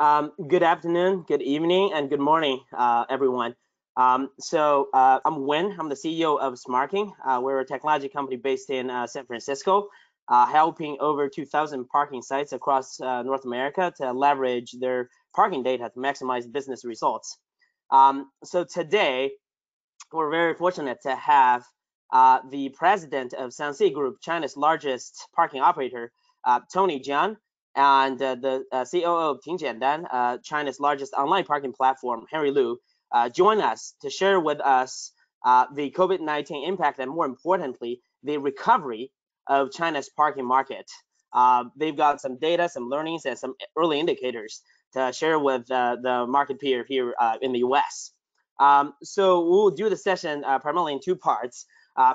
Good afternoon, good evening, and good morning, everyone. I'm Wen. I'm the CEO of Smarking. We're a technology company based in San Francisco, helping over 2,000 parking sites across North America to leverage their parking data to maximize business results. So today, we're very fortunate to have the president of SunSea Group, China's largest parking operator, Tony Jiang, and the COO of Tingjiandan, China's largest online parking platform, Henry Liu, join us to share with us the COVID-19 impact and, more importantly, the recovery of China's parking market. They've got some data, some learnings, and some early indicators to share with the market peer here in the US. So we'll do the session primarily in two parts.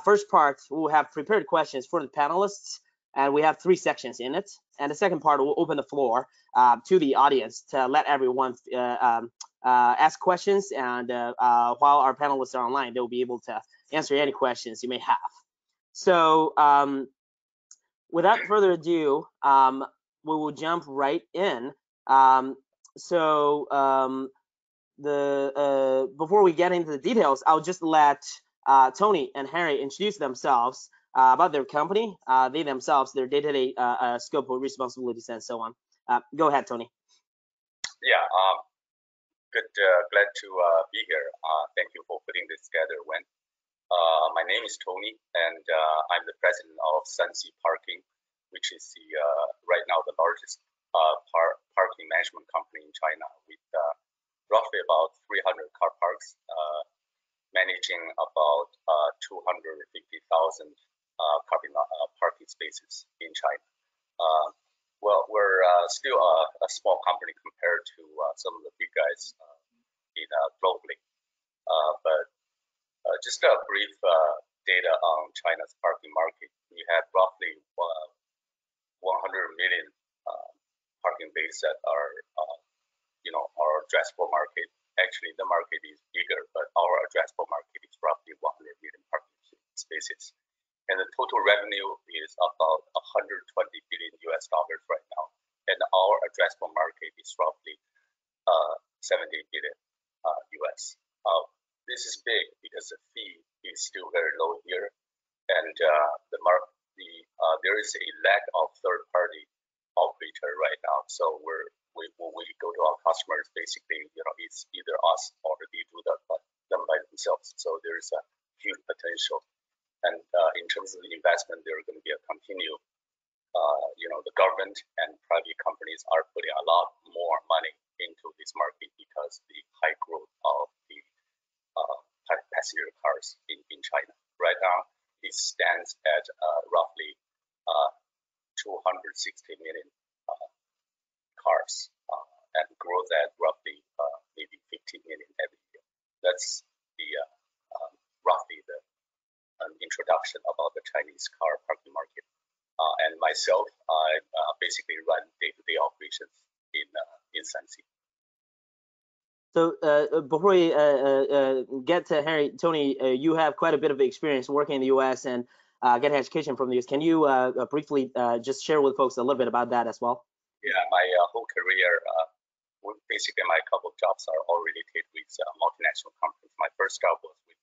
First part, we'll have prepared questions for the panelists, and we have 3 sections in it. And the second part, we'll open the floor to the audience to let everyone ask questions. And while our panelists are online, they'll be able to answer any questions you may have. So without further ado, we will jump right in. Before we get into the details, I'll just let Tony and Harry introduce themselves, about their company, they themselves, their day-to-day scope of responsibilities, and so on. Go ahead, Tony. Yeah, glad to be here. Thank you for putting this together, Wen. My name is Tony, and I'm the president of SunSea Parking, which is right now the largest parking management company in China, with roughly about 300 car parks, managing about 250,000 parking spaces in China. Well, we're still a small company compared to some of the big guys globally. But just a brief data on China's parking market. We have roughly 100 million parking bays that are, our addressable market. Actually, the market is bigger, but our addressable market is roughly 100 million parking spaces. And the total revenue is about $120 billion right now. And our addressable market is roughly 70 billion US. This is big because the fee is still very low here. And there is a lack of third-party operator right now. So when we go to our customers, basically, it's either us or they do them by themselves. So there's a huge potential. And in terms of the investment, there are going to be a continued, the government and private companies are putting a lot more money into this market because the high growth of the passenger cars in China. Right now, it stands at roughly 260 million cars and grows at roughly maybe 15 million every year. That's the roughly the introduction about the Chinese car parking market. And myself, I basically run day-to-day operations in SunSea. So before we get to Harry, Tony, you have quite a bit of experience working in the U.S. and getting education from the U.S. Can you briefly just share with folks a little bit about that as well? Yeah, my whole career, basically my couple of jobs are all related with multinational companies. My first job was with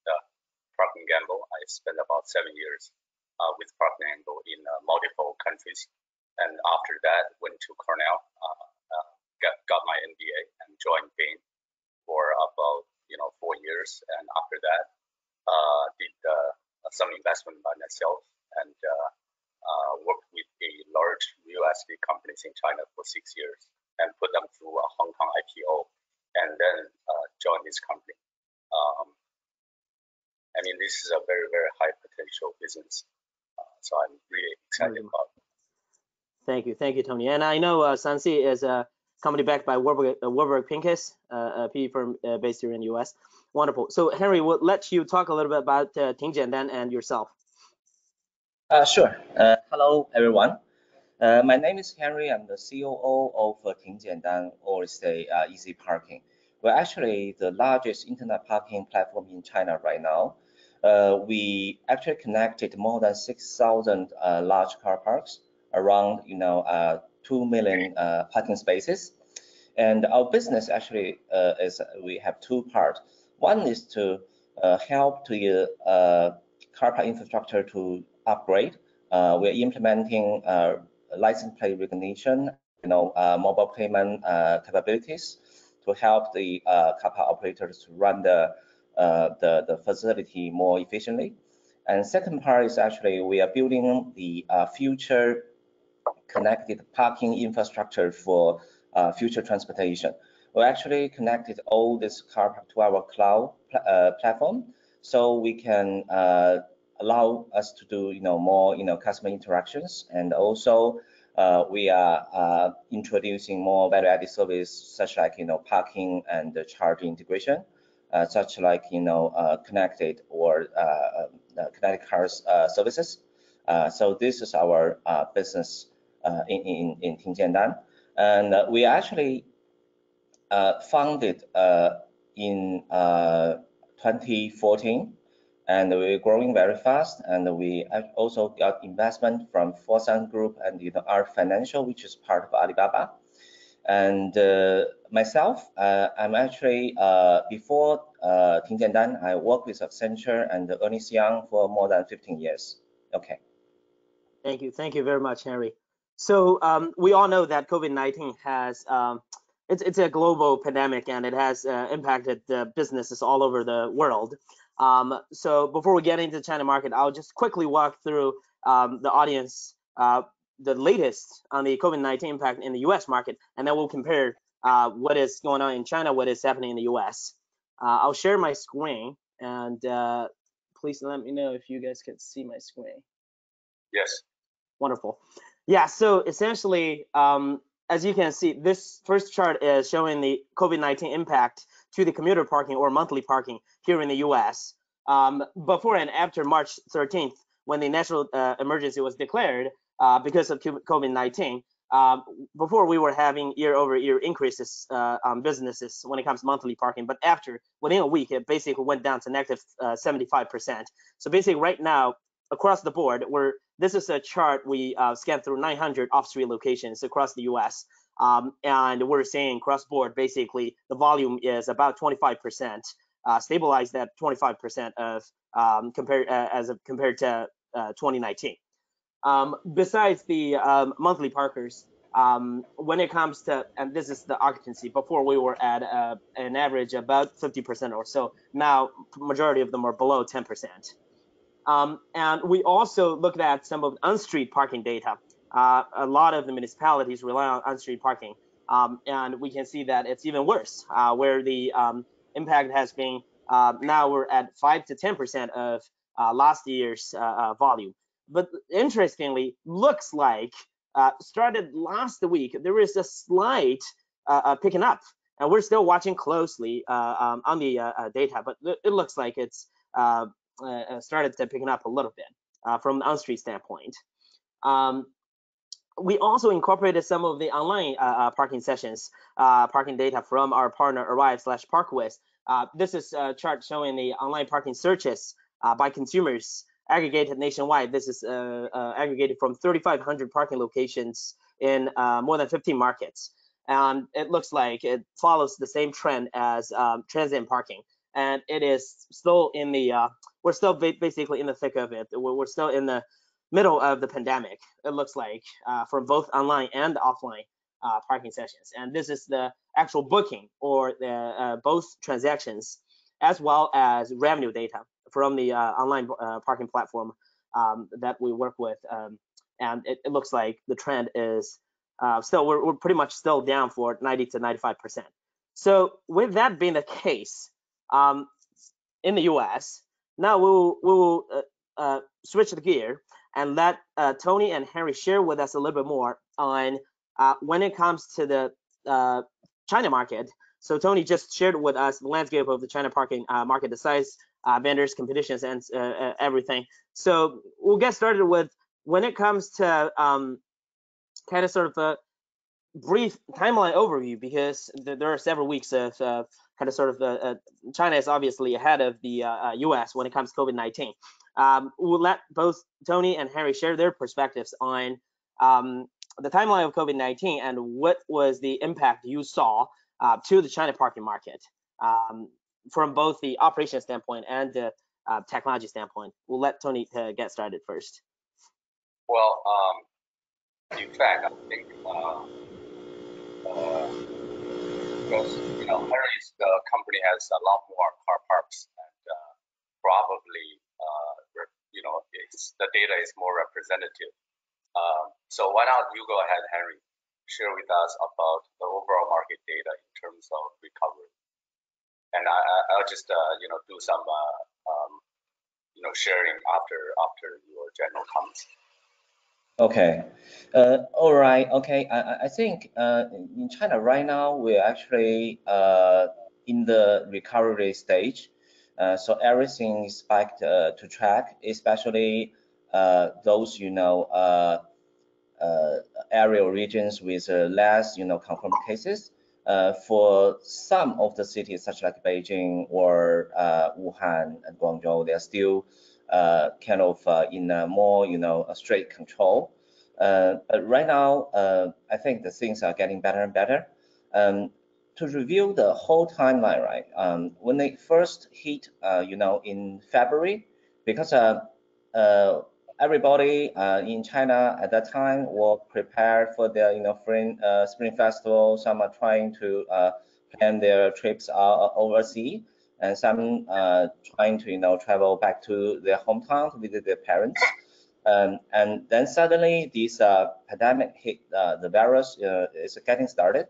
Procter & Gamble. I spent about 7 years with Procter & Gamble in multiple countries. And after that, went to Cornell, got my MBA and joined Bain for about 4 years. And after that, did some investment by myself and worked with a large real estate companies in China for 6 years and put them through a Hong Kong IPO and then joined this company. I mean, this is a very, very high potential business. So I'm really excited about it. Thank you, Tony. And I know SunSea is a company backed by Warburg Pincus, a PE firm based here in the US. Wonderful. So Henry, we'll let you talk a little bit about Tingjiandan and yourself. Sure. Hello, everyone. My name is Henry. I'm the COO of Tingjiandan, or say Easy Parking. We're actually the largest internet parking platform in China right now. We actually connected more than 6,000 large car parks, around 2 million parking spaces, And our business actually is we have two parts. One is to help to car park infrastructure to upgrade. We're implementing license plate recognition and mobile payment capabilities to help the car park operators to run the facility more efficiently. And second part is actually we are building the future connected parking infrastructure for future transportation. We actually connected all this car park to our cloud platform, so we can allow us to do more customer interactions, and also we are introducing more value-added service such like parking and charging integration, such like connected or connected cars services. So this is our business in Tingjiandan, and we actually founded in 2014, and we're growing very fast. And we also got investment from Fosun Group and Art Financial, which is part of Alibaba. And myself, I'm actually before Tingjiandan, I worked with Accenture and Liang for more than 15 years. Okay. Thank you very much, Henry. So we all know that COVID-19 has it's a global pandemic, and it has impacted businesses all over the world. So before we get into the China market, I'll just quickly walk through the audience the latest on the COVID-19 impact in the U.S. market, and then we'll compare what is going on in China, what is happening in the U.S. I'll share my screen, and please let me know if you guys can see my screen. Yes. Wonderful. Yeah, so essentially, as you can see, this first chart is showing the COVID-19 impact to the commuter parking or monthly parking here in the US. Before and after March 13th, when the national emergency was declared because of COVID-19, before we were having year-over-year increases on businesses when it comes to monthly parking, but after, within a week, it basically went down to negative 75%. So basically right now, across the board, this is a chart we scanned through 900 off-street locations across the U.S. And we're saying cross-board, basically, the volume is about 25%, stabilized at 25% of compared to 2019. Besides the monthly parkers, when it comes to, and this is the occupancy, before we were at an average about 50% or so. Now, majority of them are below 10%. And we also looked at some of the on-street parking data. A lot of the municipalities rely on on-street parking, and we can see that it's even worse, where the impact has been, now we're at 5 to 10% of last year's volume. But interestingly, looks like started last week, there is a slight picking up, and we're still watching closely on the data, but it looks like it's started to picking up a little bit from the on-street standpoint. We also incorporated some of the online parking sessions, parking data from our partner Arrive/Parkwith. This is a chart showing the online parking searches by consumers aggregated nationwide. This is aggregated from 3,500 parking locations in more than 15 markets. And it looks like it follows the same trend as transient parking. And it is still in the, we're still basically in the thick of it. We're still in the middle of the pandemic, it looks like, for both online and offline parking sessions. And this is the actual booking or the, both transactions, as well as revenue data from the online parking platform that we work with. And it looks like the trend is still, we're pretty much still down for 90 to 95%. So with that being the case, in the US, now we will switch the gear and let Tony and Henry share with us a little bit more on when it comes to the China market. So Tony just shared with us the landscape of the China parking market, the size, vendors, competitions, and everything. So we'll get started with when it comes to kind of sort of a brief timeline overview, because there are several weeks of kind of sort of China is obviously ahead of the US when it comes to COVID-19. We'll let both Tony and Harry share their perspectives on the timeline of COVID-19 and what was the impact you saw to the China parking market from both the operation standpoint and the technology standpoint. We'll let Tony get started first. Well, in fact, I think because Henry's company has a lot more car parks, and probably the data is more representative. So why not you go ahead, Henry, share with us about the overall market data in terms of recovery, and I'll just do some sharing after your general comments. Okay. All right. Okay. I think in China right now we're actually in the recovery stage. So everything is back to track, especially those aerial regions with less confirmed cases. For some of the cities, such like Beijing or Wuhan and Guangzhou, they're still kind of in a more strict control. But right now, I think the things are getting better and better. To review the whole timeline, right? When they first hit, in February, because everybody in China at that time were prepared for their spring festival. Some are trying to plan their trips overseas, and some trying to travel back to their hometown to visit their parents. And then suddenly this pandemic hit, the virus is getting started.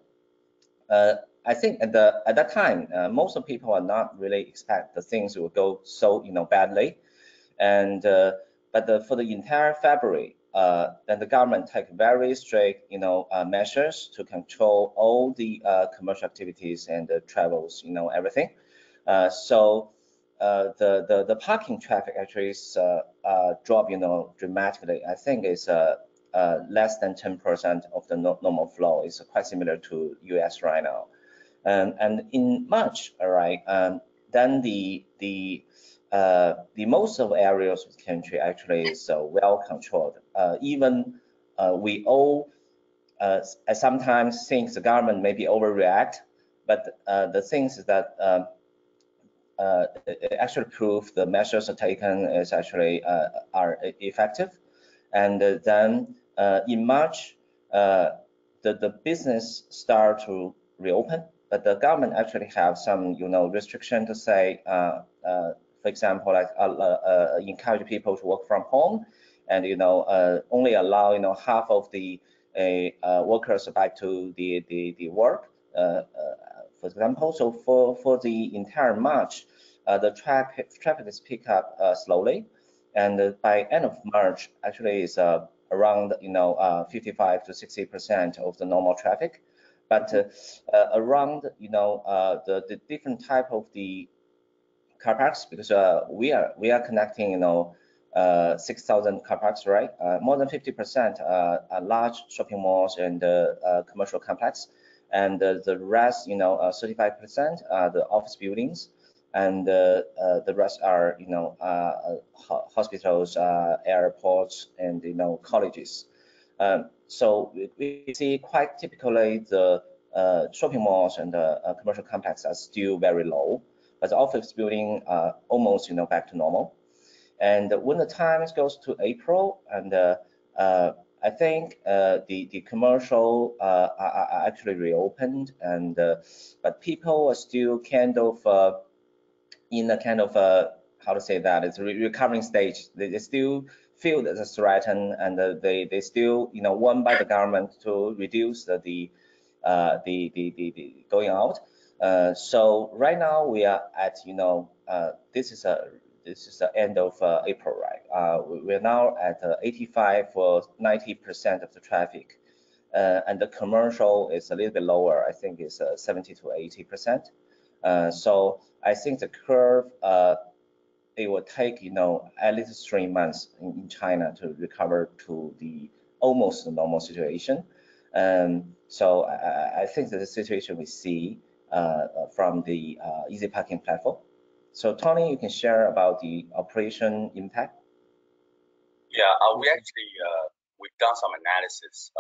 I think at that time, most of people are not really expect the things will go so badly, and but for the entire February, then the government take very strict measures to control all the commercial activities and the travels, everything. So the parking traffic actually is dropped dramatically. I think it's less than 10% of the normal flow. It's quite similar to US right now. And in March, all right, then the most of areas of the country actually is well controlled. Even we all sometimes think the government maybe overreact, but the things that actually prove the measures are taken is actually are effective. And then in March, the business start to reopen, but the government actually have some restriction to say, for example, like encourage people to work from home, and only allow half of the workers back to the work, for example. So for the entire March, the traffic is pick up slowly, and by end of March actually is around 55 to 60% of the normal traffic. But around the different type of the car parks, because we are connecting 6,000 car parks, right? More than 50% are large shopping malls and commercial complex, and the rest 35% are the office buildings, and the rest are hospitals, airports, and colleges. So we see quite typically the shopping malls and the commercial complexes are still very low, but the office building are almost back to normal. And when the time goes to April, and I think the commercial are actually reopened, and but people are still kind of in a kind of how to say that, it's recovering stage. They still feel that it's threatened, and they still warned by the government to reduce the going out. So right now we are at this is the end of April, right? We're now at 85 or 90% of the traffic, and the commercial is a little bit lower. I think it's 70 to 80%. So I think the curve it will take at least 3 months in China to recover to the almost normal situation. So I think that the situation we see from the easy parking platform. So Tony, you can share about the operation impact. Yeah, we've done some analysis.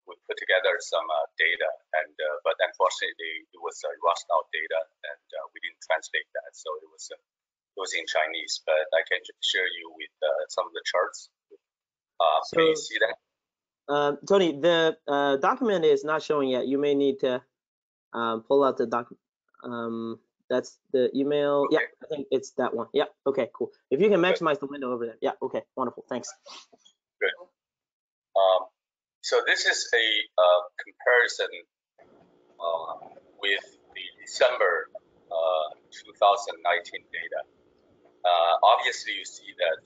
We put together some data, and but unfortunately, it was rushed out data, and we didn't translate that, so it was in Chinese. But I can share you with some of the charts. Can you see that? Tony, the document is not showing yet. You may need to pull out the doc. That's the email. Okay. Yeah, I think it's that one. Yeah. Okay. Cool. If you can maximize the window over there. Yeah. Okay. Wonderful. Thanks. Good. So this is a comparison with the December 2019 data. Obviously, you see that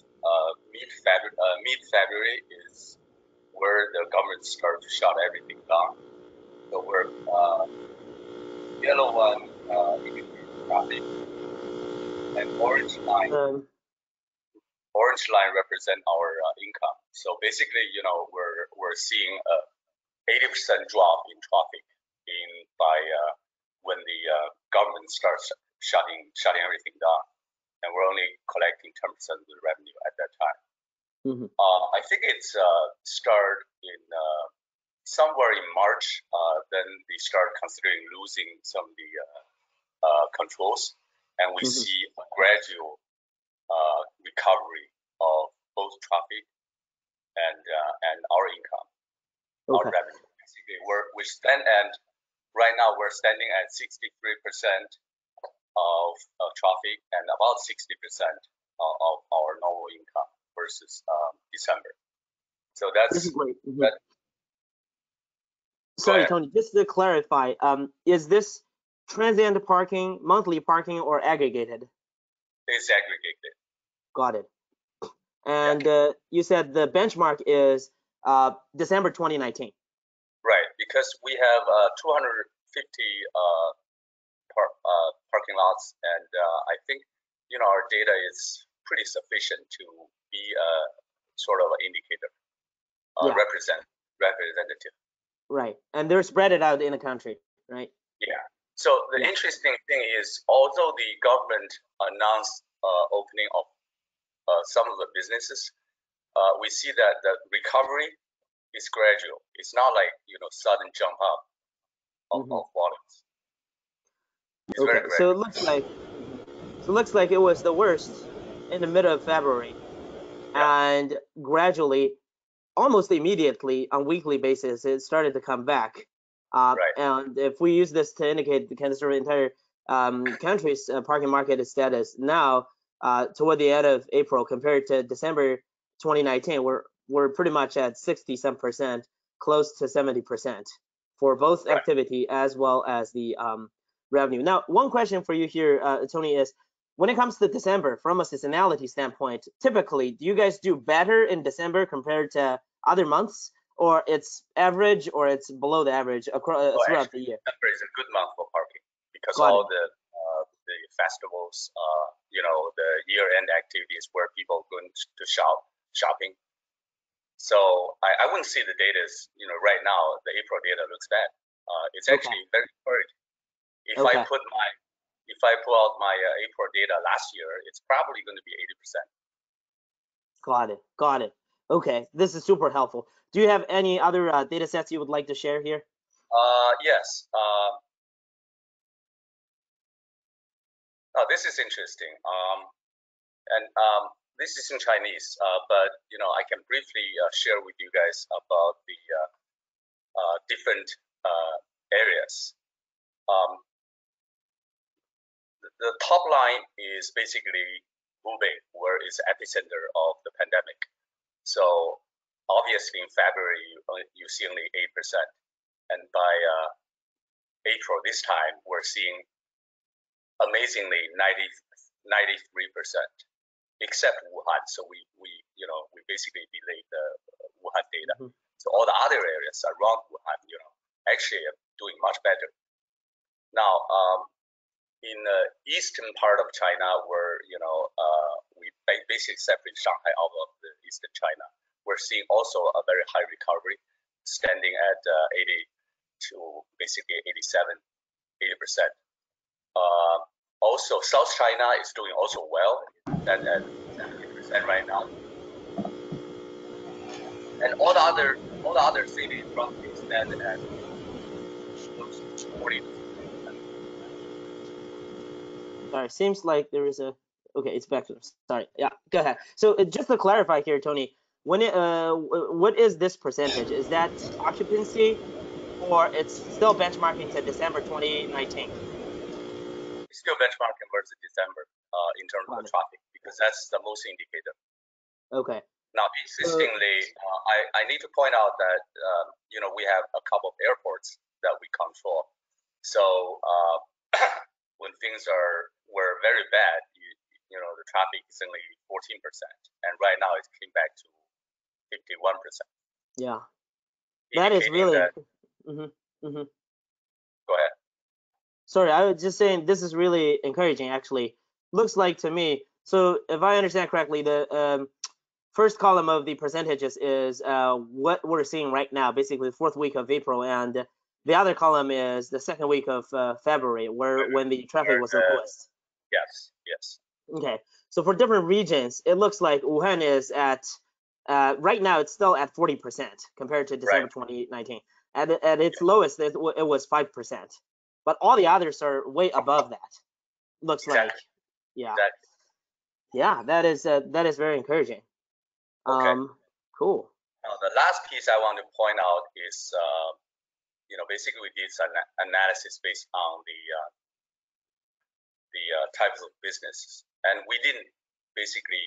mid-February is where the government started to shut everything down. So we're yellow one indicates traffic, and orange line represent our income. So basically, we're seeing a 80% drop in traffic by when the government starts shutting everything down, and we're only collecting 10% of the revenue at that time. Mm-hmm. I think it's start in somewhere in March. Then they start considering losing some of the controls, and we mm-hmm. see a gradual recovery of both traffic and our income, our revenue. Basically, we stand at right now. We're standing at 63% of traffic and about 60% of our normal income versus December. So this is great. Mm-hmm. Sorry, Tony. Just to clarify, is this transient parking, monthly parking, or aggregated? It's aggregated. Got it. And you said the benchmark is December 2019. Right, because we have 250 parking lots, and I think our data is pretty sufficient to be sort of an indicator, representative. Right, and they're spread it out in the country, right? Yeah. So the interesting thing is, although the government announced opening of some of the businesses, we see that the recovery is gradual. It's not like sudden jump up of volumes. It's okay, so it looks like it was the worst in the middle of February, and gradually, almost immediately on weekly basis, it started to come back. Right. And if we use this to indicate the kind of sort of entire country's parking market status now, toward the end of April compared to December 2019, we're pretty much at 60-some%, close to 70% for both activity as well as the revenue. Now, one question for you here, Tony, is when it comes to December, from a seasonality standpoint, typically, do you guys do better in December compared to other months, or it's average, or it's below the average throughout the year? December is a good month for parking because all the festivals, the year-end activities where people go to shopping. So I wouldn't say the data is, right now the April data looks bad. It's actually very encouraging. If I pull out my April data last year, it's probably going to be 80%. Got it. Okay, this is super helpful. Do you have any other data sets you would like to share here? Yes. This is interesting. This is in Chinese, but I can briefly share with you guys about the different areas. The top line is basically Hubei, where it's epicenter of the pandemic. So obviously in February you see only 8%, and by April this time we're seeing amazingly 93%, except Wuhan. So we basically delayed the Wuhan data. Mm-hmm. So all the other areas around Wuhan, actually are doing much better. Now, in the eastern part of China, where we basically separate Shanghai out of the eastern China, we're seeing also a very high recovery, standing at 80 to basically 80%. Also, South China is doing also well, at 70% right now. and all the other cities roughly stand at close to 40 to 50%. Sorry, seems like there is a. Okay, it's back to. Sorry, yeah, go ahead. So just to clarify here, Tony, when what is this percentage? Is that occupancy, or it's still benchmarking to December 2019? It's still benchmarking versus December in terms of Got the it. traffic because that's the most indicator. Okay. Now, interestingly, I need to point out that we have a couple of airports that we control. So when things were very bad, the traffic is only 14%, and right now it came back to 51%, Yeah, that is indicating really. that. Hmm. Hmm. Go ahead. Sorry, I was just saying this is really encouraging. Actually, looks like to me. So if I understand correctly, the first column of the percentages is what we're seeing right now, basically the fourth week of April, and the other column is the second week of February, when the traffic was the lowest. Yes. Okay, so for different regions, it looks like Wuhan is at right now it's still at 40% compared to December Right. 2019. At its lowest, it was 5%, but all the others are way above that. Looks like, Exactly. yeah, Exactly. yeah, that is very encouraging. Okay. Cool. Now, the last piece I want to point out is, basically we did some analysis based on the types of businesses, and we didn't basically.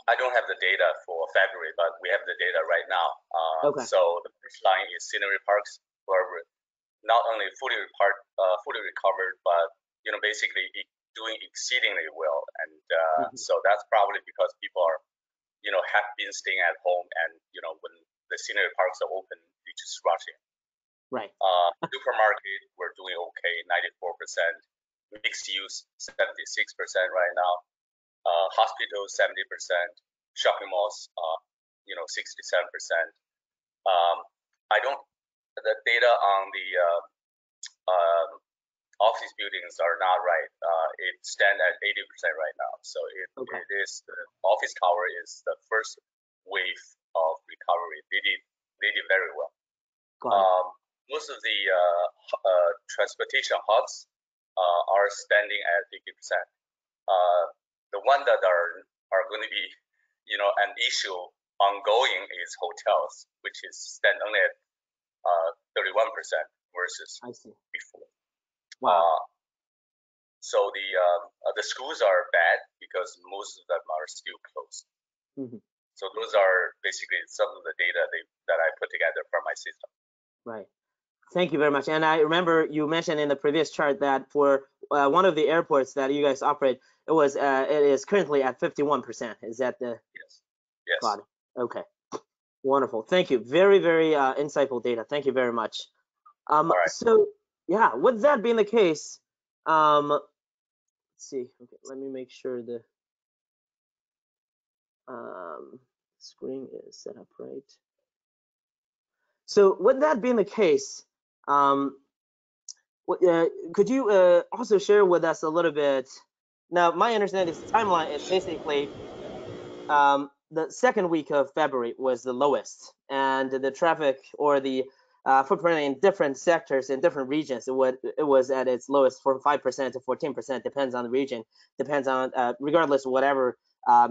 I don't have the data for February, but we have the data right now. Okay. So the first line is scenery parks, where we're not only fully recovered, but basically doing exceedingly well. And so that's probably because people are have been staying at home, and when the scenery parks are open, they just rush in. Right. Supermarket, we're doing okay, 94%. Mixed use, 76% right now. Hospitals, 70%. Shopping malls, 67%. I don't. The data on the office buildings are not right. It stands at 80% right now. So it is the office tower is the first wave of recovery. They did very well. Most of the transportation hubs are standing at 50%. The one that are going to be an issue ongoing is hotels, which is stand only at 31% versus before. Wow. So the schools are bad because most of them are still closed. So those are basically some of the data that I put together from my system. Right. Thank you very much. And I remember you mentioned in the previous chart that for one of the airports that you guys operate, it is currently at 51%. Is that the? Yes. Yes. Got it. Okay. Wonderful. Thank you. Very, very insightful data. Thank you very much. All right. So yeah, with that being the case, let's see. Okay, let me make sure the screen is set up right. So with that being the case, could you also share with us a little bit? Now, my understanding is the timeline is basically the second week of February was the lowest, and the traffic or the footprint in different sectors in different regions, it was at its lowest from 5% to 14%, depends on the region, depends on regardless of whatever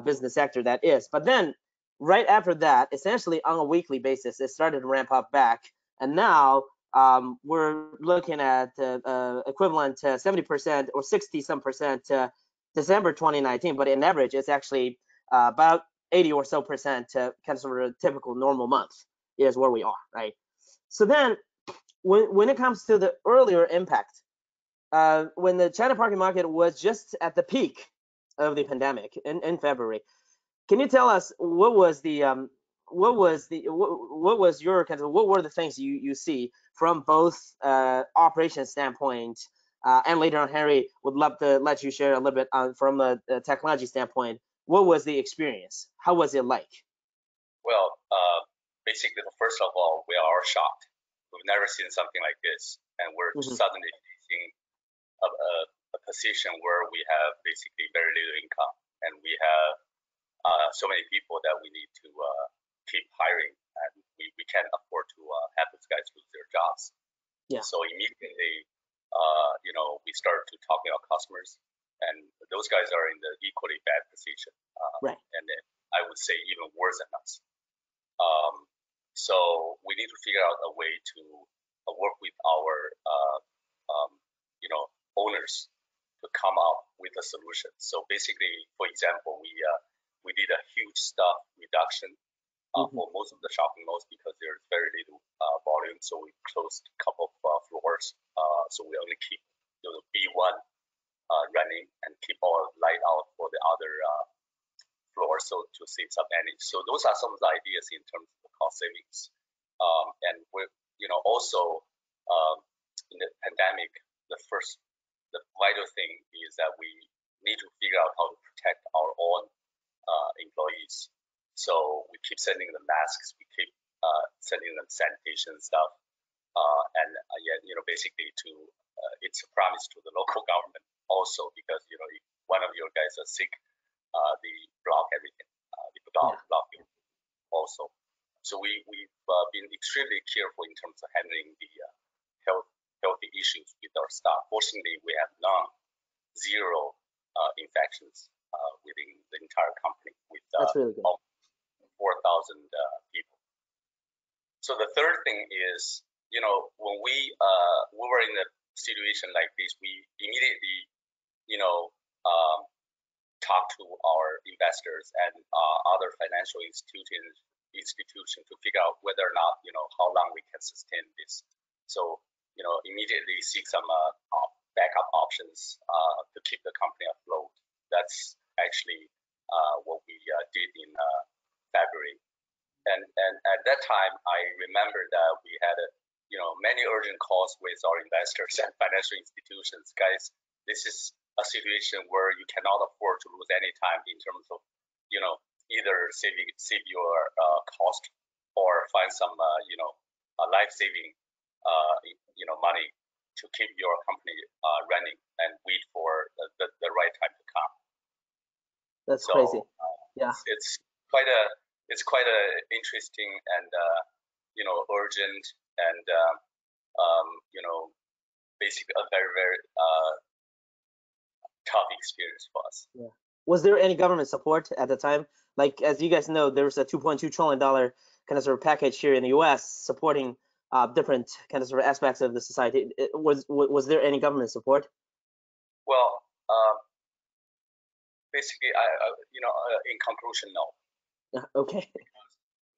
business sector that is. But then right after that, essentially on a weekly basis, it started to ramp up back, and now we're looking at equivalent to 70% or 60 some percent to December 2019, but in average, it's actually about 80 or so percent to kind of sort of a typical normal month is where we are, right? So then when it comes to the earlier impact, when the China parking market was just at the peak of the pandemic in February, can you tell us what was your kind of, what were the things you see from both operation standpoint, and later on Henry would love to let you share a little bit from a technology standpoint. What was the experience? How was it like? Well, basically, first of all, we are shocked. We've never seen something like this, and we're suddenly facing a position where we have basically very little income, and we have so many people that we need to keep hiring, and we can't afford to have those guys lose their jobs. Yeah. So immediately, we started to talk to our customers, and those guys are in the equally bad position. Right. And then I would say even worse than us. So we need to figure out a way to work with our, owners to come up with a solution. So basically, for example, we did a huge staff reduction for most of the shopping malls because there's very little volume. So we closed a couple of floors. So we only keep B1 running and keep all light out for the other floors, so to save some energy. So those are some of the ideas in terms of cost savings. And we're also in the pandemic, the vital thing is that we need to figure out how to protect our own employees. So we keep sending them masks, we keep sending them sanitation stuff, and basically it's a promise to the local government also, because if one of your guys are sick, they block everything, block you also. So we've been extremely careful in terms of handling the healthy issues with our staff. Fortunately, we have zero infections within the entire company with That's really good. 4,000 people. So the third thing is, when we were in a situation like this, we immediately, talk to our investors and other financial institutions to figure out whether or not, how long we can sustain this. So, immediately seek some backup options to keep the company afloat. That's actually what we did in February. And at that time, I remember that we had many urgent calls with our investors and financial institutions. Guys, this is a situation where you cannot afford to lose any time in terms of either save your cost or find some life-saving money to keep your company running, and wait for the right time to come. That's crazy. Yeah. It's quite a interesting and urgent and basically a very, very tough experience for us. Yeah. Was there any government support at the time? Like, as you guys know, there's a $2.2 trillion kind of sort of package here in the U.S. supporting different kind of sort of aspects of the society. Was there any government support? Well, basically, in conclusion, no. Okay.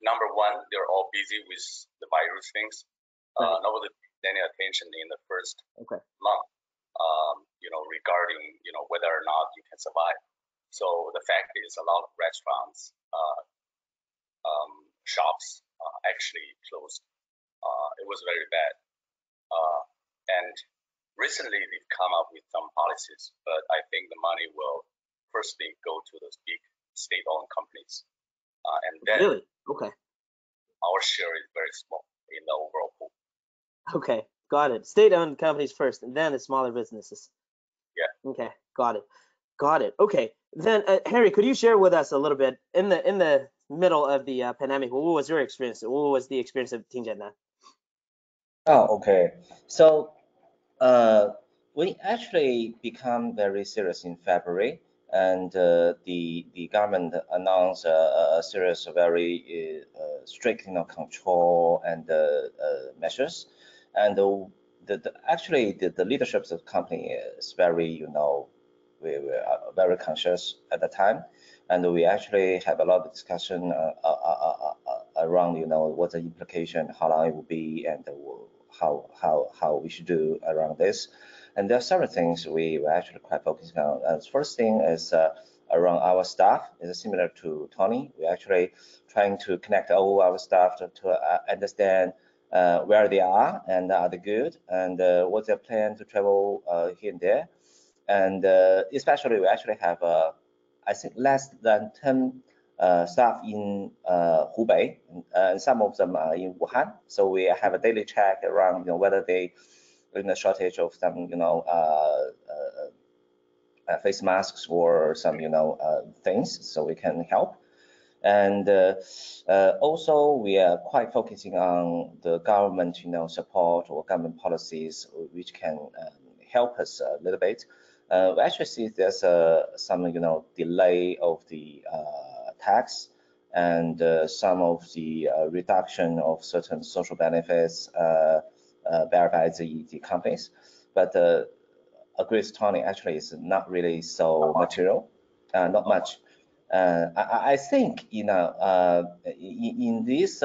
Number one, they're all busy with the virus things. Right. Nobody paid any attention in the first month, regarding whether or not you can survive. So the fact is, a lot of restaurants, shops actually closed. It was very bad. And recently they've come up with some policies, but I think the money will firstly go to those big state-owned companies, and then Really? Okay. our share is very small in the overall pool. Okay, got it. State-owned companies first, and then the smaller businesses. Yeah. Okay, got it. Okay, then Henry, could you share with us a little bit in the middle of the pandemic? What was your experience? What was the experience of Tingjiandan? Oh, okay. So we actually become very serious in February, and the government announced a series of very strict control and measures, and actually the leadership of the company is very we were very conscious at the time, and we actually have a lot of discussion around what the implication, how long it will be, and how we should do around this. And there are several things we were actually quite focusing on. The first thing is around our staff. It's similar to Tony. We're actually trying to connect all our staff to understand where they are and are they good, and what's their plan to travel here and there. And especially we actually have I think less than 10 staff in Hubei, and some of them are in Wuhan. So we have a daily check around whether they in a shortage of some face masks or some things, so we can help. And also, we are quite focusing on the government, support or government policies which can help us a little bit. We actually see there's some, delay of the tax and some of the reduction of certain social benefits bear by the companies. But agree with Tony, actually, it's not really so material, not much. I think in this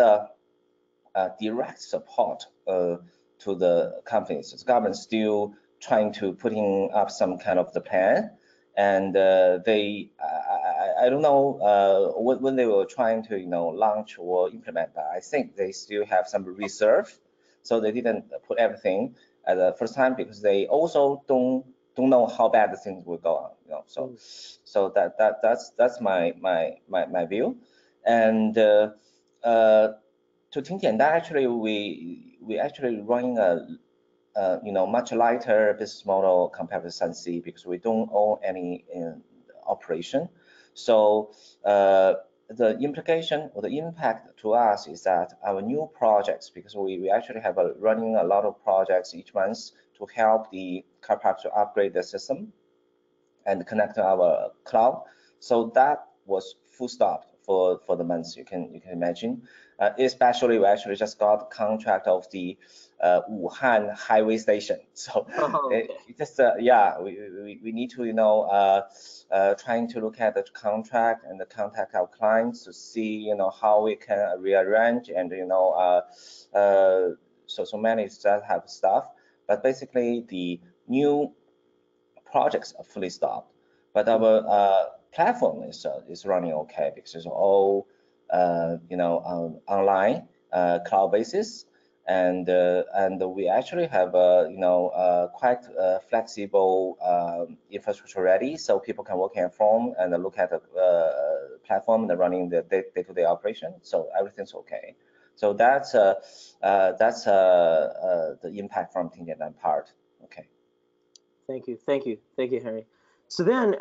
direct support to the companies, the government still trying to putting up some kind of the plan, and I don't know when they were trying to launch or implement that. I think they still have some reserve, so they didn't put everything at the first time because they also don't know how bad the things will go on, so that's my view. And to Tingjiandan, actually we actually running a much lighter business model compared with SunSea because we don't own any operation. So the implication or the impact to us is that our new projects, because we actually have running a lot of projects each month to help the car parks to upgrade the system and connect to our cloud. So that was full stop for the months. You can imagine. Especially we actually just got the contract of the Wuhan highway station. So okay. it just we need to trying to look at the contract and contact our clients to see how we can rearrange and so many that have stuff. But basically the new projects are fully stopped, but our platform is running okay because it's all online cloud basis, and we actually have quite flexible infrastructure ready, so people can work at home and look at the platform and running the day-to-day operation. So everything's okay. So that's the impact from Tingjiandan part. Okay. Thank you, Harry. So then,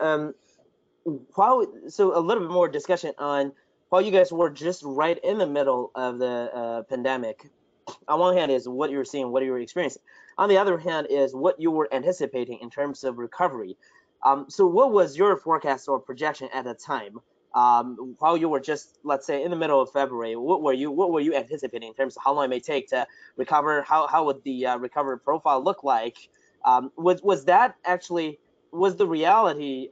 so a little bit more discussion on while you guys were just right in the middle of the pandemic. On one hand is what you were seeing, what you were experiencing. On the other hand is what you were anticipating in terms of recovery. So what was your forecast or projection at the time? While you were just, let's say, in the middle of February, what were you anticipating in terms of how long it may take to recover? How would the recovery profile look like? Was that actually the reality?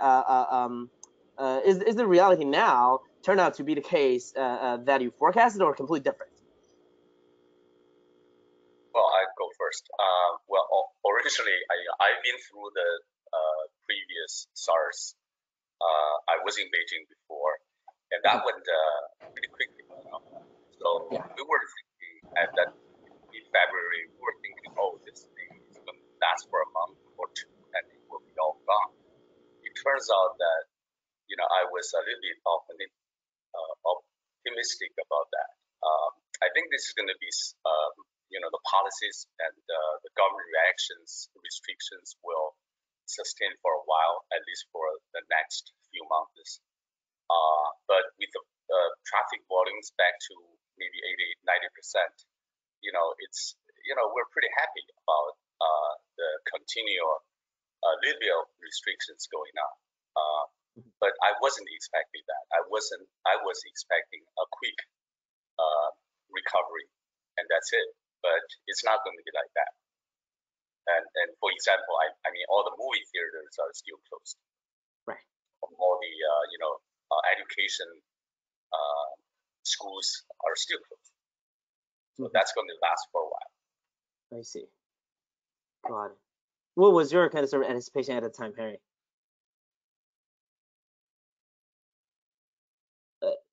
Is the reality now turned out to be the case that you forecasted, or completely different? Well, I go first. Well, originally I've been through the previous SARS. I was in Beijing before, and that went pretty quickly. So we were thinking at that in February, we were thinking, oh, this thing is going to last for a month or two, and it will be all gone. It turns out that I was a little bit optimistic about that. I think this is going to be the policies and the government reactions, restrictions will sustain for a while, at least for the next few months. But with the traffic volumes back to maybe 80-90%, it's we're pretty happy about the continual little bit of restrictions going on. But I wasn't expecting that. I was expecting a quick recovery, and that's it. But it's not going to be like that. And for example, I mean, all the movie theaters are still closed. Right. All the education schools are still closed. So that's going to last for a while. I see. Got it. What was your kind of sort of anticipation at the time, Harry?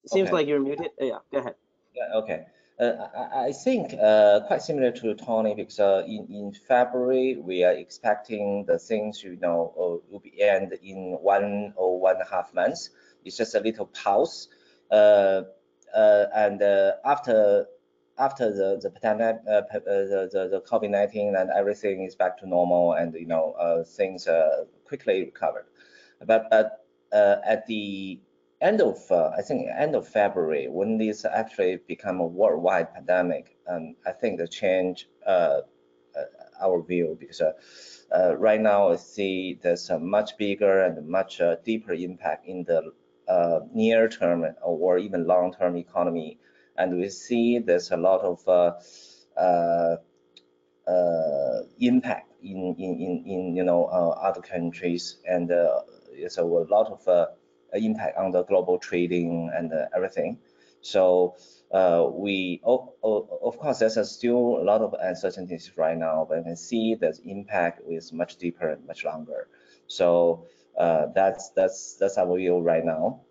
Seems like you're muted. Yeah, go ahead. Yeah, okay. I think quite similar to Tony, because in February we are expecting the things will be end in 1 or 1.5 months. It's just a little pause, and after the pandemic, the COVID-19 and everything is back to normal, and things quickly recovered. But at the end of I think end of February, when this actually become a worldwide pandemic, I think the change our view, because right now I see there's a much bigger and much deeper impact in the near term or even long term economy, and we see there's a lot of impact in other countries, and so a lot of impact on the global trading and everything. So of course, there's still a lot of uncertainties right now, but I can see that impact is much deeper and much longer. So that's our view right now.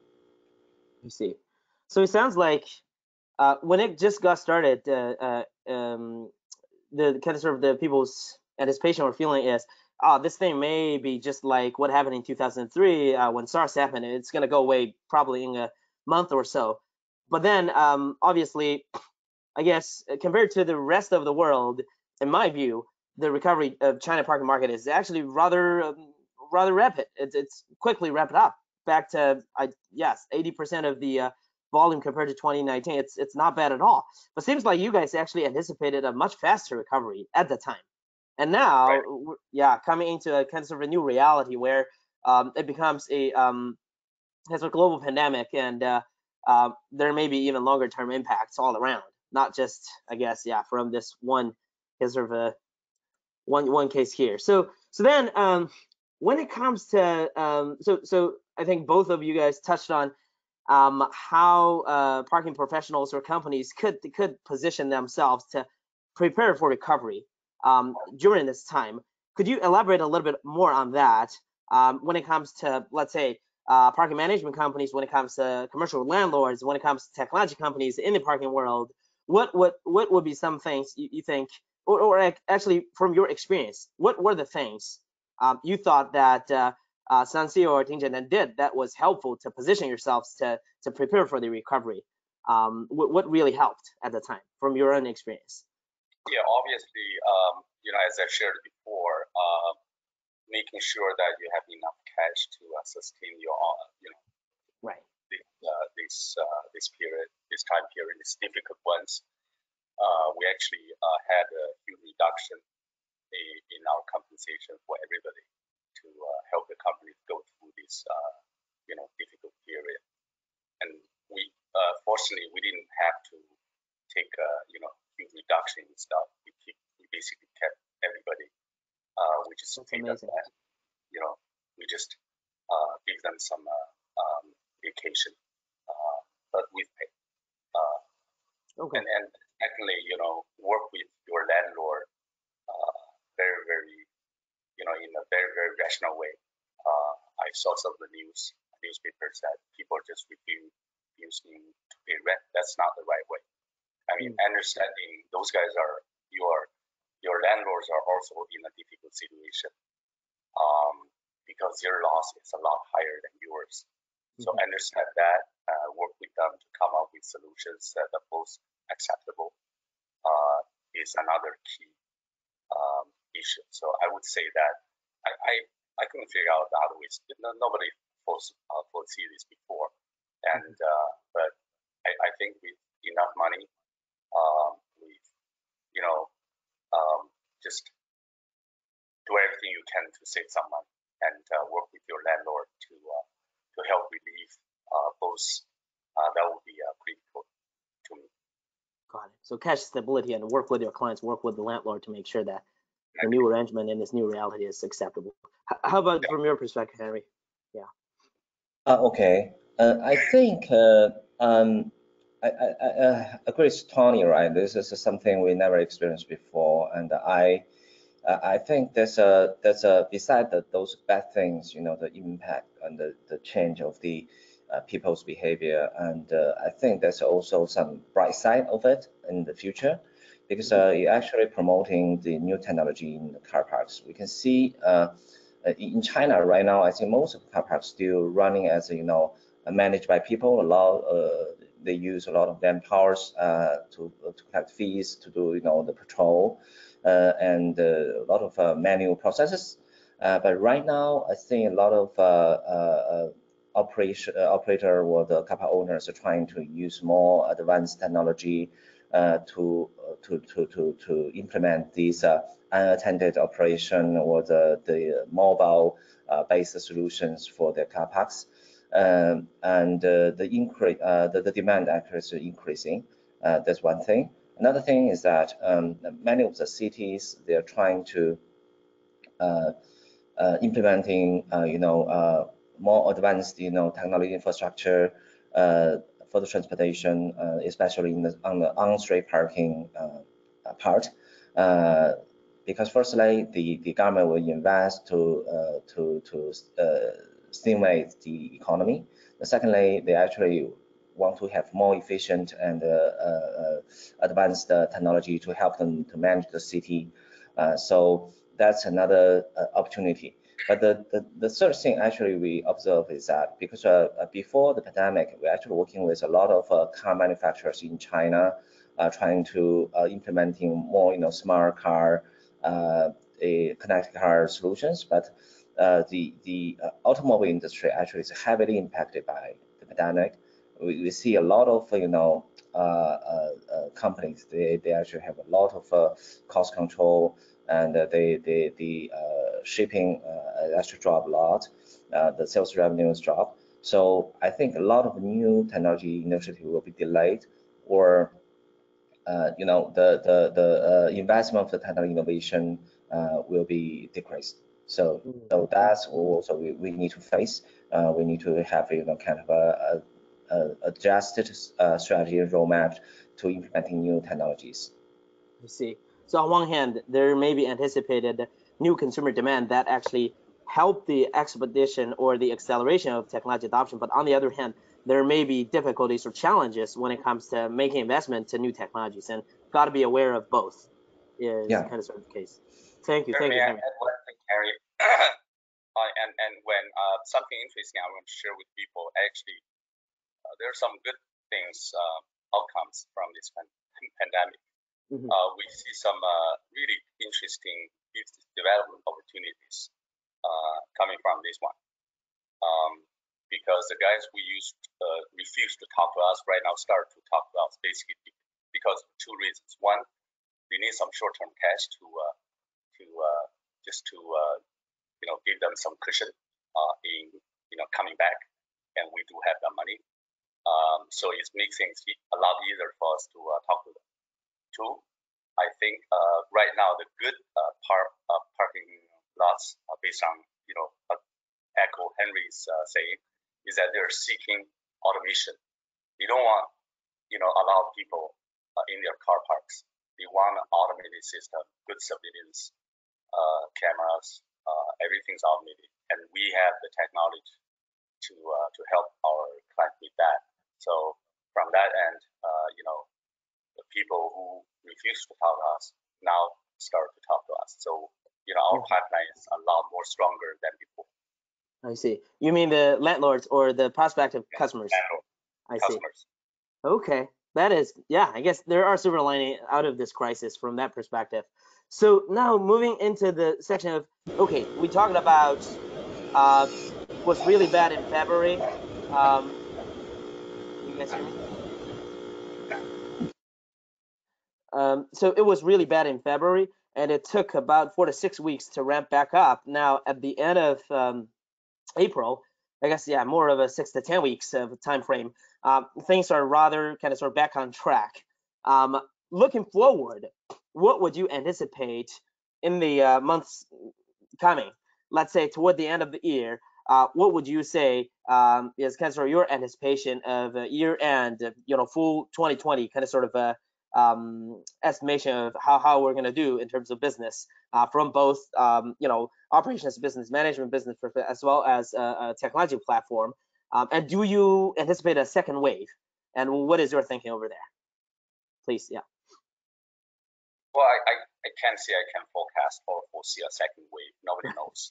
You see. So it sounds like when it just got started, the kind of sort of the people's anticipation or feeling is, oh, this thing may be just like what happened in 2003 when SARS happened. It's going to go away probably in a month or so. But then, obviously, I guess compared to the rest of the world, in my view, the recovery of China parking market is actually rather rapid. It's quickly ramped up back to yes, 80% of the volume compared to 2019. It's not bad at all. But seems like you guys actually anticipated a much faster recovery at the time, and now, Right. yeah, coming into a kind of a new reality where it becomes a has a global pandemic, and there may be even longer term impacts all around, not just, I guess, yeah, from this one sort of a one case here. So then when it comes to so I think both of you guys touched on how parking professionals or companies could position themselves to prepare for recovery during this time. Could you elaborate a little bit more on that when it comes to, let's say, parking management companies, when it comes to commercial landlords, when it comes to technology companies in the parking world? What would be some things you think, or actually from your experience, what were the things you thought that SunSea or Tingjiandan did that was helpful to position yourselves to prepare for the recovery? What really helped at the time from your own experience? Yeah, obviously, as I shared before, making sure that you have enough cash to sustain your, Right. this period, this time period, these difficult ones. We actually had a huge reduction in our compensation for everybody to help the company go through this, difficult period. And we, fortunately, we didn't have to take huge reduction in stuff. We basically kept everybody. We just That's paid them amazing. back. We just gave them some vacation, but with pay. Okay. And secondly, work with your landlord very, very, in a very, very rational way. I saw some of the newspapers that people are just refusing to pay rent. That's not the right way. I mean, understanding those guys are your landlords are also in a difficult situation because their loss is a lot higher than yours. So understand that, work with them to come up with solutions that are both acceptable is another key issue. So I would say that I couldn't figure out the other ways. Nobody foresee this before, and but I think with enough money, with just do everything you can to save some money and work with your landlord to help relieve both. That would be critical to me. Got it. So cash stability and work with your clients, work with the landlord to make sure that the new arrangement in this new reality is acceptable. How about from your perspective, Henry? Yeah. Okay. I think I agree with Tony, right? This is something we never experienced before, and I think there's a beside those bad things, the impact and the change of the people's behavior, and I think there's also some bright side of it in the future, because it actually promoting the new technology in the car parks. We can see in China right now, I think most of the car parks still running as managed by people. They use a lot of manpowers to collect fees, to do the patrol, and a lot of manual processes. But right now, I think a lot of operator or the kappa owners are trying to use more advanced technology to implement these unattended operation or the mobile based solutions for their car parks. And the demand actually is increasing. That's one thing. Another thing is that many of the cities, they're trying to implementing more advanced technology infrastructure for the transportation, especially on the on-street parking part. Because firstly, the government will invest to stimulate the economy. Secondly, they actually want to have more efficient and advanced technology to help them to manage the city. So that's another opportunity. But the third thing actually we observe is that because before the pandemic, we're actually working with a lot of car manufacturers in China, trying to implementing more smart car, connected car solutions. But the automobile industry actually is heavily impacted by the pandemic. We see a lot of companies, they actually have a lot of cost control, and the shipping actually drop a lot. The sales revenues drop. So I think a lot of new technology initiative will be delayed, or the investment of the technical innovation will be decreased. So that's also we need to face. We need to have kind of a adjusted strategy and roadmap to implementing new technologies. I see. So on one hand, there may be anticipated new consumer demand that actually help the expedition or the acceleration of technology adoption, but on the other hand, there may be difficulties or challenges when it comes to making investment to new technologies, and got to be aware of both. Is kind of sort of the case. Thank you, thank you. And one thing, Harry, and when something interesting I want to share with people, actually, there are some good things, outcomes from this pandemic. We see some really interesting business development opportunities coming from this one. Because the guys we used refused to talk to us right now start to talk to us, basically because of two reasons. One, they need some short-term cash to give them some cushion in coming back, and we do have that money. So it makes things a lot easier for us to talk to them. Two, I think right now the good parking lots, based on echo Henry's saying, is that they're seeking automation. They don't want allow people in their car parks. They want an automated system, good surveillance, cameras, everything's automated, and we have the technology to help our client with that. So from that end, the people who refuse to talk to us now start to talk to us. So our pipeline is a lot more stronger than before. I see. You mean the landlords or the prospective customers? I see. Okay, that is, yeah, I guess there are silver lining out of this crisis from that perspective. So now moving into the section of, okay, we talked about what's really bad in February. You guys hear me? So it was really bad in February, and it took about 4 to 6 weeks to ramp back up. Now at the end of April, I guess, yeah, more of a 6 to 10 weeks of time frame. Things are rather kind of sort of back on track. Looking forward, what would you anticipate in the months coming? Let's say toward the end of the year, what would you say is kind of sort of your anticipation of year end, full 2020, kind of sort of estimation of how we're going to do in terms of business from both operations business, management business, as well as a technology platform. And do you anticipate a second wave? And what is your thinking over there? Please, yeah. Well, I can't say I can forecast or foresee a second wave. Nobody knows.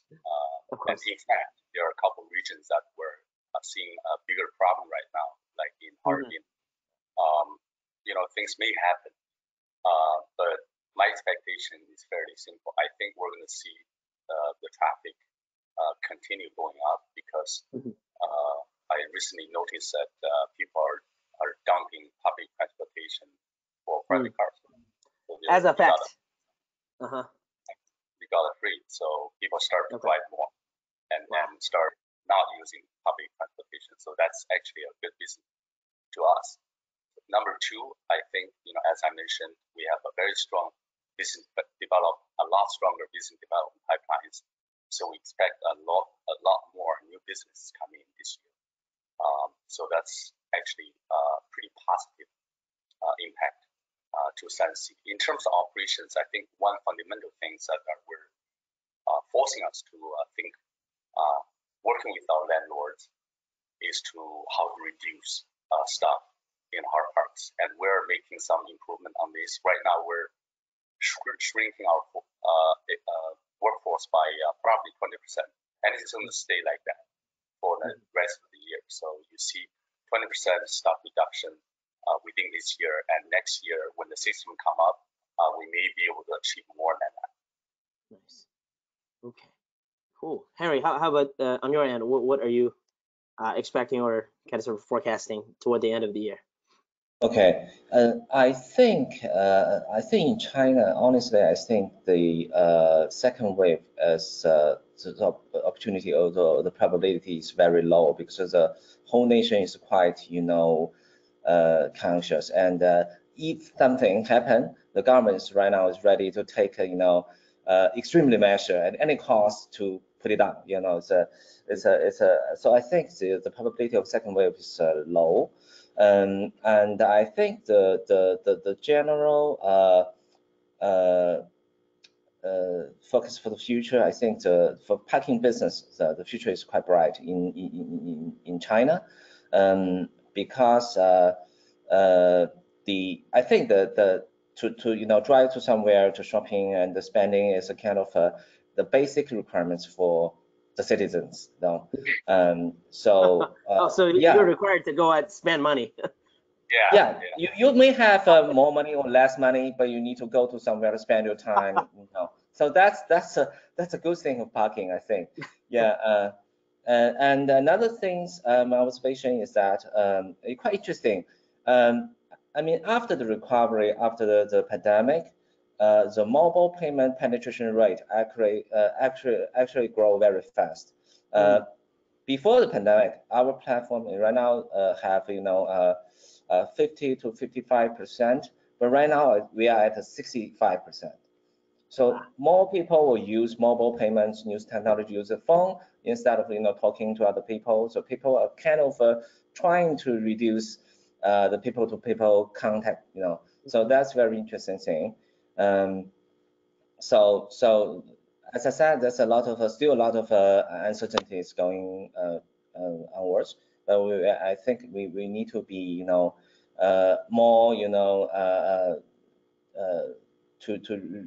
Of course. And in fact, there are a couple of regions that we're seeing a bigger problem right now, like in Harbin. Things may happen, but my expectation is fairly simple. I think we're going to see the traffic continue going up because I recently noticed that people are dumping public transportation for private cars. So as a fact. We got it free, so people start to drive more and start not using public transportation. So that's actually a good business to us. Number two, I think, as I mentioned, we have a very strong a lot stronger business development pipelines. So we expect a lot more new business coming in this year. So that's actually a pretty positive impact to SunSea. In terms of operations, I think one fundamental thing that we're forcing us to think, working with our landlords, is to how to reduce staff in our parks, and we're making some improvement on this. Right now, we're shrinking our workforce by probably 20%, and it's going to stay like that for the rest of the year. So you see 20% staff reduction within this year, and next year when the system come up, we may be able to achieve more than that. Nice. Okay. Cool. Henry, how about on your end? What are you expecting or kind of sort of forecasting toward the end of the year? Okay, I think in China, honestly, I think the second wave is the opportunity, although the probability is very low because the whole nation is quite, conscious. And if something happen, the government right now is ready to take, extremely measure at any cost to put it down. So I think the probability of second wave is low. And I think the general focus for the future, I think for parking business, the future is quite bright in China, because I think to drive to somewhere to shopping and the spending is a kind of the basic requirements for the citizens, so so yeah. You're required to go out and spend money. Yeah. You may have more money or less money, but you need to go to somewhere to spend your time. So that's a good thing of parking, I think. Yeah. And another thing, my observation is that it's quite interesting. I mean, after the recovery, after the pandemic, the mobile payment penetration rate actually grow very fast. Before the pandemic, our platform right now have 50 to 55%, but right now we are at 65%. So more people will use mobile payments, use technology, use a phone instead of talking to other people. So people are kind of trying to reduce the people-to-people contact. So that's very interesting thing. So as I said, there's still a lot of uncertainties going onwards. But I think we need to be more to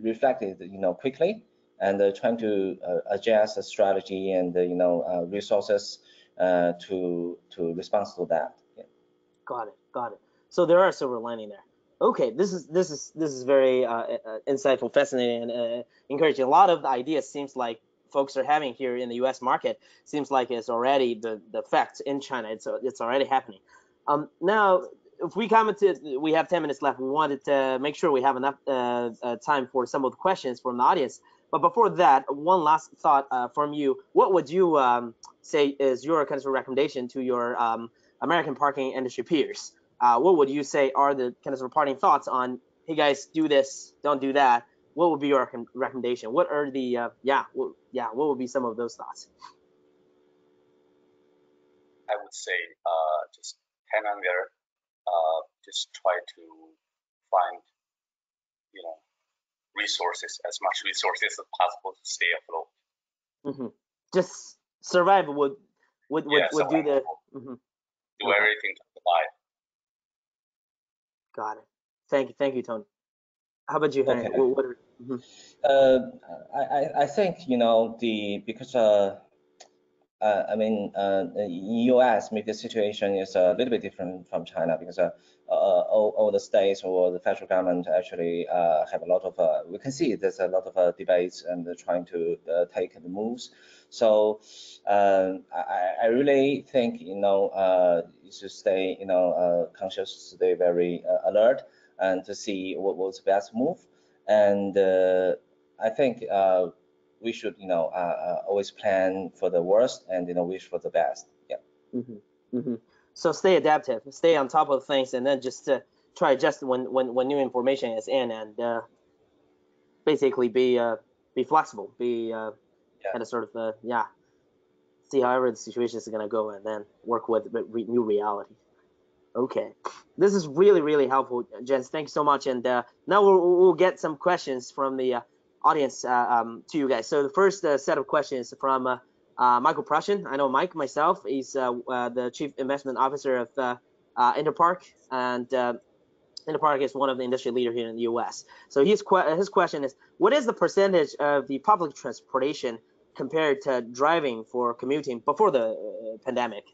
reflect it quickly, and trying to adjust the strategy and resources to respond to that. Yeah. Got it. So there are silver lining there. Okay, this is very insightful, fascinating, and encouraging. A lot of the ideas seems like folks are having here in the U.S. market seems like it's already the fact in China. It's already happening. Now, if we we have 10 minutes left. We wanted to make sure we have enough time for some of the questions from the audience. But before that, one last thought from you. What would you say is your kind of recommendation to your American parking industry peers? What would you say are the kind of parting thoughts on, hey guys, do this, don't do that? What would be your recommendation? What are the what would be some of those thoughts? I would say just hang on there. Just try to find resources, as much resources as possible to stay afloat. Just survive would do the do everything to survive. Got it. Thank you, Tony. How about you, Henry? Okay. I think because I mean, in US, maybe the situation is a little bit different from China because all the states or the federal government actually have a lot of, we can see there's a lot of debates and they're trying to take the moves. So I really think, you should stay, conscious, stay very alert and to see what's the best move. And I think we should, always plan for the worst and, wish for the best. Yeah. So stay adaptive, stay on top of things, and then just try adjust when new information is in, and basically be flexible, be kind of sort of see however the situation is gonna go, and then work with new reality. Okay, this is really helpful, Jens. Thanks so much. And now we'll get some questions from the audience to you guys. So the first set of questions from Michael Prussian. I know Mike myself. He's the Chief Investment Officer of Interpark, and Interpark is one of the industry leaders here in the U.S. So his question is, what is the percentage of the public transportation compared to driving for commuting before the pandemic?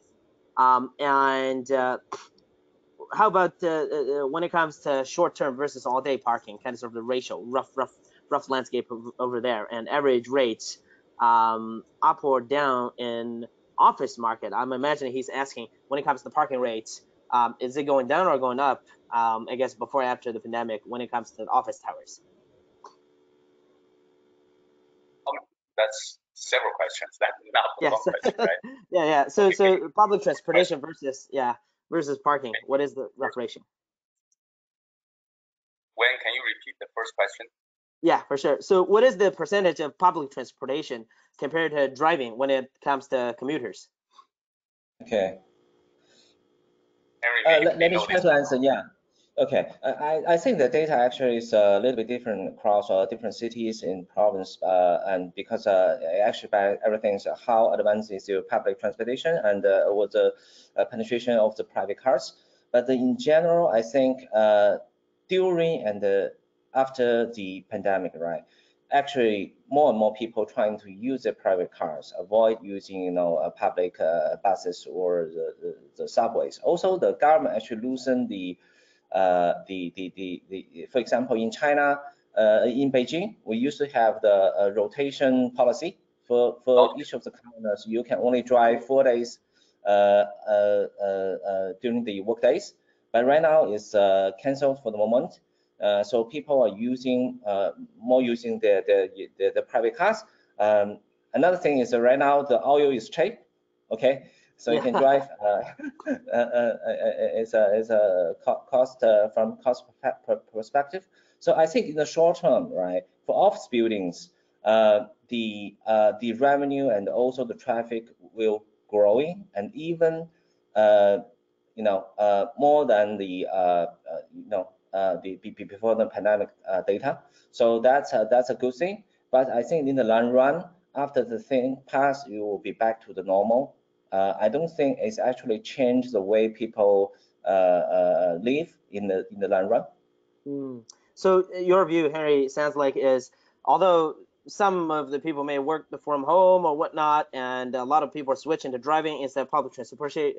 And how about when it comes to short-term versus all-day parking, kind of sort of the ratio, rough landscape over there, and average rates up or down in office market? I'm imagining he's asking when it comes to parking rates, is it going down or going up? I guess before and after the pandemic, when it comes to the office towers. That's several questions. That's not Yes. one question, right? yeah. So public transportation versus parking. What is the rough ratio? Can you repeat the first question? Yeah, for sure. So what is the percentage of public transportation compared to driving when it comes to commuters? Okay. Henry, Let me try to answer. Yeah. Okay. I think the data actually is a little bit different across different cities in province, and because actually by everything is how advanced is your public transportation and what the penetration of the private cars. But in general, I think during and after the pandemic, right? Actually, more and more people trying to use their private cars, avoid using, public buses or the subways. Also, the government actually loosened for example, in China, in Beijing, we used to have the rotation policy for each of the corners. You can only drive 4 days during the work days, but right now it's canceled for the moment. So people are using using the private cars. Another thing is right now the oil is cheap. Okay, so you can drive. It's a cost from cost perspective. So I think in the short term, right, for office buildings, the revenue and also the traffic will growing, and even more than the before the pandemic data. So that's a good thing. But I think in the long run, after the thing pass, you will be back to the normal. I don't think it's actually changed the way people live in the long run. So your view, Henry, sounds like is although some of the people may work from home or whatnot, and a lot of people are switching to driving instead of public transportation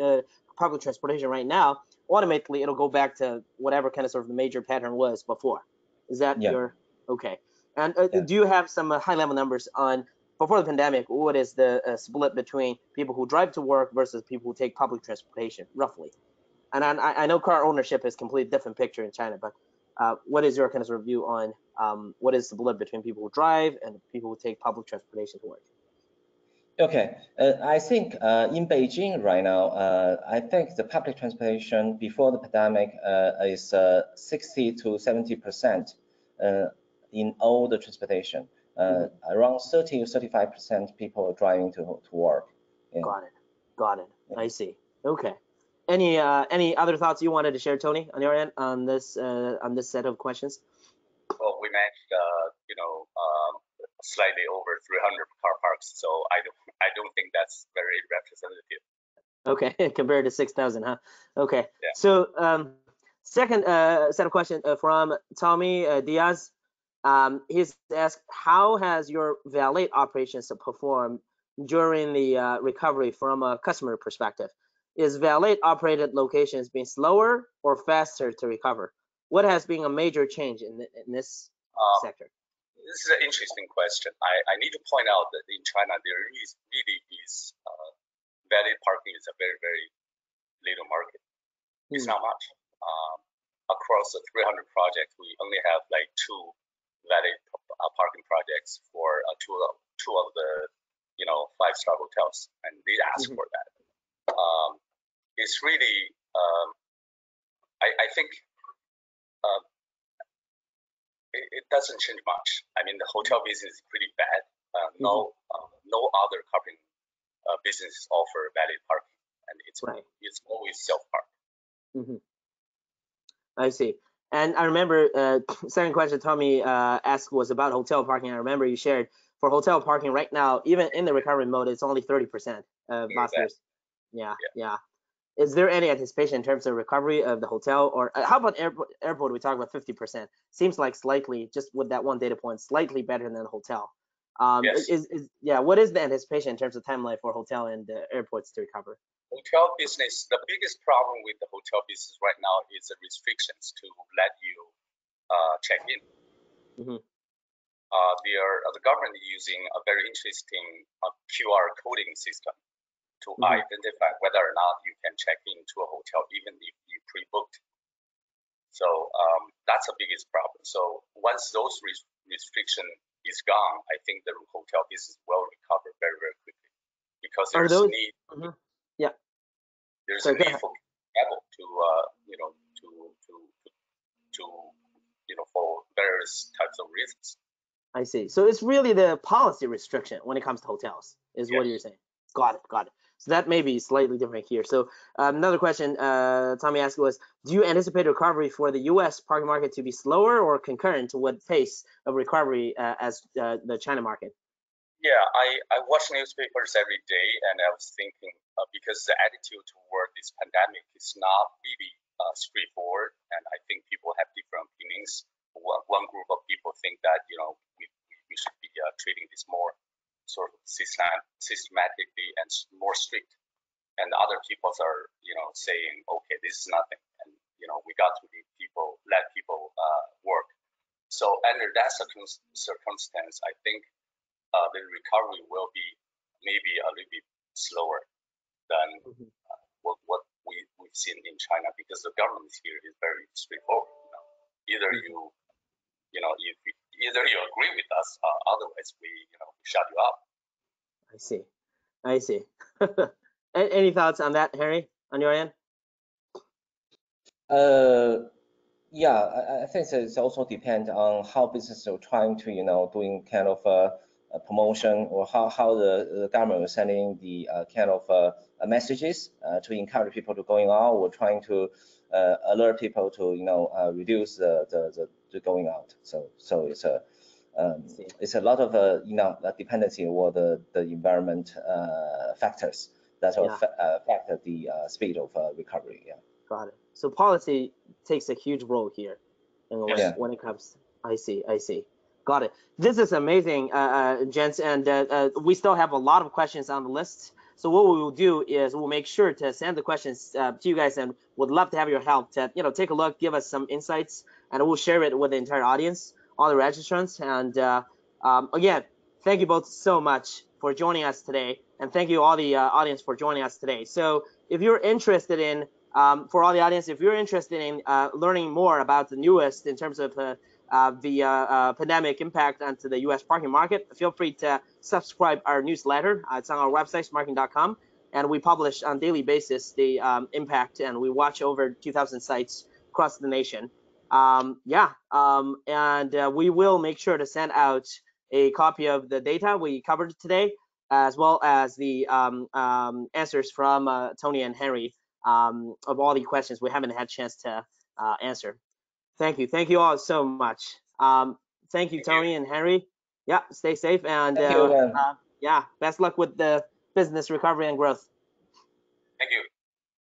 right now, automatically it'll go back to whatever kind of sort of the major pattern was before. Is that your okay? And do you have some high level numbers on before the pandemic? What is the split between people who drive to work versus people who take public transportation, roughly? And I know car ownership is a completely different picture in China, but what is your kind of review on what is the split between people who drive and people who take public transportation to work? Okay, I think in Beijing right now, I think the public transportation before the pandemic is 60 to 70% in all the transportation. Around 30 or 35% people are driving to work. Yeah. Got it. Yeah. I see. Okay. Any other thoughts you wanted to share, Tony, on your end on this set of questions? Well, we managed, slightly over 300 car parks, so I don't think that's very representative. Okay, compared to 6,000, huh? Okay. Yeah. So second set of questions from Tommy Diaz. He's asked, how has your valet operations performed during the recovery from a customer perspective? Is valet operated locations being slower or faster to recover? What has been a major change in this sector? This is an interesting question. I need to point out that in China, there really is valet parking is a very, very little market. It's not much. Across the 300 projects, we only have like 2 valet parking projects for two of the 5-star hotels, and they ask for that. It's really, I think it doesn't change much. I mean, the hotel business is pretty bad. No other parking businesses offer valet parking, and it's always self-park. I see. And I remember second question Tommy asked was about hotel parking. I remember you shared for hotel parking right now, even in the recovery mode, it's only 30% of last year's. Yeah. Is there any anticipation in terms of recovery of the hotel, or how about airport? We talk about 50%. Seems like slightly, just with that one data point, slightly better than the hotel. Yes. What is the anticipation in terms of timeline for hotel and airports to recover? Hotel business, the biggest problem with the hotel business right now is the restrictions to let you check in. The government is using a very interesting QR coding system to identify whether or not you can check into a hotel even if you pre-booked. So that's the biggest problem. So once those restriction is gone, I think the hotel business will recover very, very quickly because there's a need. There's a need for travel for various types of reasons. I see. So it's really the policy restriction when it comes to hotels, is what you're saying. Got it. So that may be slightly different here. So another question Tommy asked was, do you anticipate recovery for the U.S. parking market to be slower or concurrent with pace of recovery as the China market? Yeah, I watch newspapers every day, and I was thinking because the attitude toward this pandemic is not really straightforward, and I think people have different opinions. One group of people think that we should be treating this more sort of systematically and more strict, and other people are saying, okay, this is nothing, and we got to let people work. So under that circumstance, I think the recovery will be maybe a little bit slower than what we've seen in China, because the government here is very straightforward. Either either you agree with us, otherwise we shut you up. I see. Any thoughts on that, Harry, on your end? Yeah, I think it also depends on how businesses are trying to doing kind of a promotion, or how the government is sending the kind of messages to encourage people to going out, or trying to alert people to reduce the going out. So it's a lot of dependency on the environment factors that will affect the speed of recovery. Yeah. Got it. So policy takes a huge role here in a way when it comes. I see. Got it. This is amazing, gents, and we still have a lot of questions on the list. So what we will do is we'll make sure to send the questions to you guys, and would love to have your help to take a look, give us some insights, and we'll share it with the entire audience, all the registrants. And again, thank you both so much for joining us today, and thank you all the audience for joining us today. So if you're interested in for all the audience, if you're interested in learning more about the newest in terms of the pandemic impact onto the U.S. parking market, feel free to subscribe our newsletter. It's on our website, smarking.com, and we publish on a daily basis the impact, and we watch over 2,000 sites across the nation. And we will make sure to send out a copy of the data we covered today, as well as the answers from Tony and Henry of all the questions we haven't had a chance to answer. Thank you all so much. Thank you, Tony and Henry. Yeah, stay safe, and best luck with the business recovery and growth. Thank you.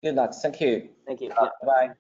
Good luck. Thank you. Thank you. Bye.